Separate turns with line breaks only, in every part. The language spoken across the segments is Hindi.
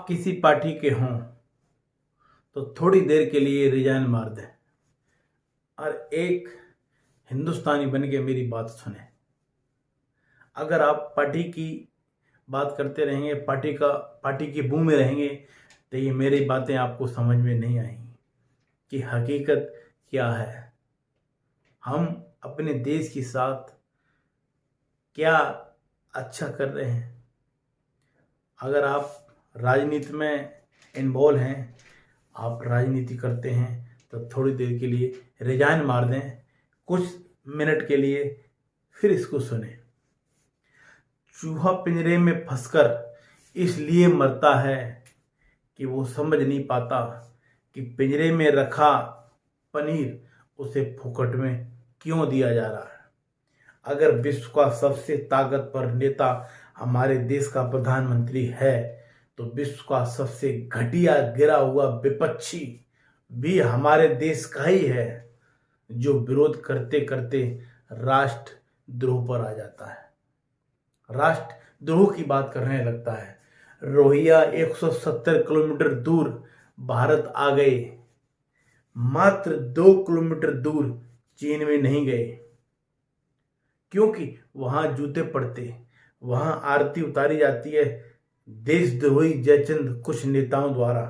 आप किसी पार्टी के हों तो थोड़ी देर के लिए रिजाइन मार दें और एक हिंदुस्तानी बन के मेरी बात सुने। अगर आप पार्टी की बात करते रहेंगे, पार्टी की बू में रहेंगे, तो ये मेरी बातें आपको समझ में नहीं आएंगी कि हकीकत क्या है, हम अपने देश के साथ क्या अच्छा कर रहे हैं। अगर आप राजनीति में इन्वॉल्व हैं, आप राजनीति करते हैं, तो थोड़ी देर के लिए रिजाइन मार दें, कुछ मिनट के लिए, फिर इसको सुने। चूहा पिंजरे में फंसकर इसलिए मरता है कि वो समझ नहीं पाता कि पिंजरे में रखा पनीर उसे फुकट में क्यों दिया जा रहा है। अगर विश्व का सबसे ताकतवर नेता हमारे देश का प्रधानमंत्री है, तो विश्व का सबसे घटिया गिरा हुआ विपक्षी भी हमारे देश का ही है, जो विरोध करते करते राष्ट्रद्रोह पर आ जाता है, राष्ट्रद्रोह की बात करने लगता है। रोहिंग्या 170 किलोमीटर दूर भारत आ गए, मात्र 2 किलोमीटर दूर चीन में नहीं गए, क्योंकि वहां जूते पड़ते, वहां आरती उतारी जाती है देशद्रोही जयचंद कुछ नेताओं द्वारा।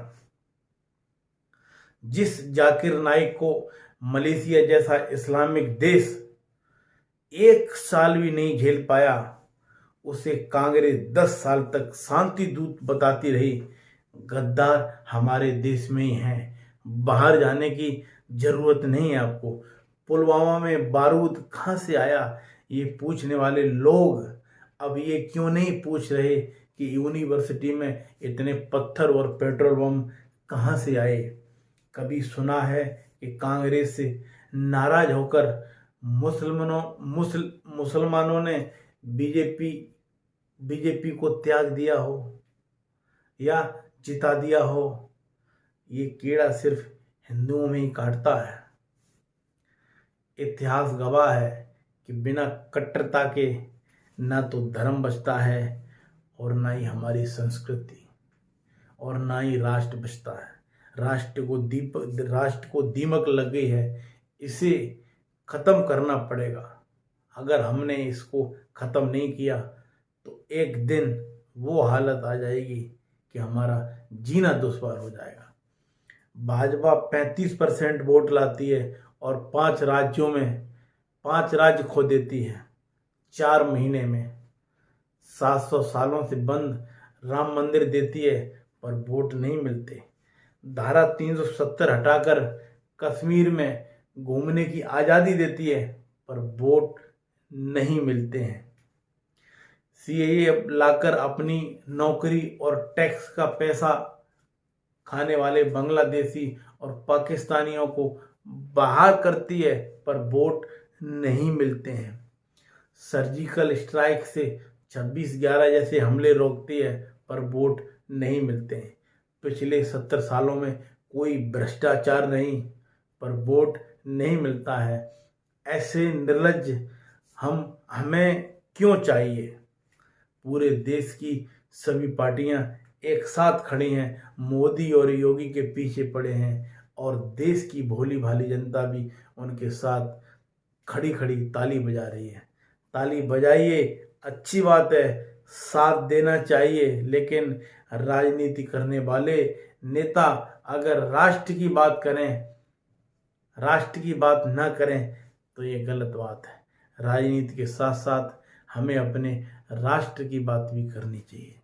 जिस जाकिर नाइक को मलेशिया जैसा इस्लामिक देश 1 साल भी नहीं झेल पाया, उसे कांग्रेस 10 साल तक शांति दूत बताती रही। गद्दार हमारे देश में ही हैं, बाहर जाने की जरूरत नहीं है आपको। पुलवामा में बारूद कहाँ से आया, ये पूछने वाले लोग अब ये क्यों नहीं पूछ रहे कि यूनिवर्सिटी में इतने पत्थर और पेट्रोल बम कहाँ से आए। कभी सुना है कि कांग्रेस से नाराज होकर मुसलमानों ने बीजेपी को त्याग दिया हो या जिता दिया हो। ये कीड़ा सिर्फ हिंदुओं में ही काटता है। इतिहास गवाह है कि बिना कट्टरता के ना तो धर्म बचता है, और ना ही हमारी संस्कृति, और ना ही राष्ट्र बचता है। राष्ट्र को दीमक लग गई है, इसे खत्म करना पड़ेगा। अगर हमने इसको खत्म नहीं किया तो एक दिन वो हालत आ जाएगी कि हमारा जीना दुश्वार हो जाएगा। भाजपा 35% वोट लाती है और 5 राज्यों में 5 राज्य खो देती है 4 महीने में। 700 सालों से बंद राम मंदिर देती है पर वोट नहीं मिलते। धारा 370 हटाकर कश्मीर में घूमने की आज़ादी देती है पर वोट नहीं मिलते हैं। सीएए लाकर अपनी नौकरी और टैक्स का पैसा खाने वाले बांग्लादेशी और पाकिस्तानियों को बाहर करती है पर वोट नहीं मिलते हैं। सर्जिकल स्ट्राइक से 26/11 जैसे हमले रोकती है पर वोट नहीं मिलते हैं। पिछले 70 सालों में कोई भ्रष्टाचार नहीं पर वोट नहीं मिलता है। ऐसे निर्लज्ज हमें क्यों चाहिए। पूरे देश की सभी पार्टियां एक साथ खड़ी हैं, मोदी और योगी के पीछे पड़े हैं, और देश की भोली भाली जनता भी उनके साथ खड़ी खड़ी ताली बजा रही है। ताली बजाइए, अच्छी बात है, साथ देना चाहिए, लेकिन राजनीति करने वाले नेता अगर राष्ट्र की बात करें, राष्ट्र की बात ना करें तो ये गलत बात है। राजनीति के साथ साथ हमें अपने राष्ट्र की बात भी करनी चाहिए।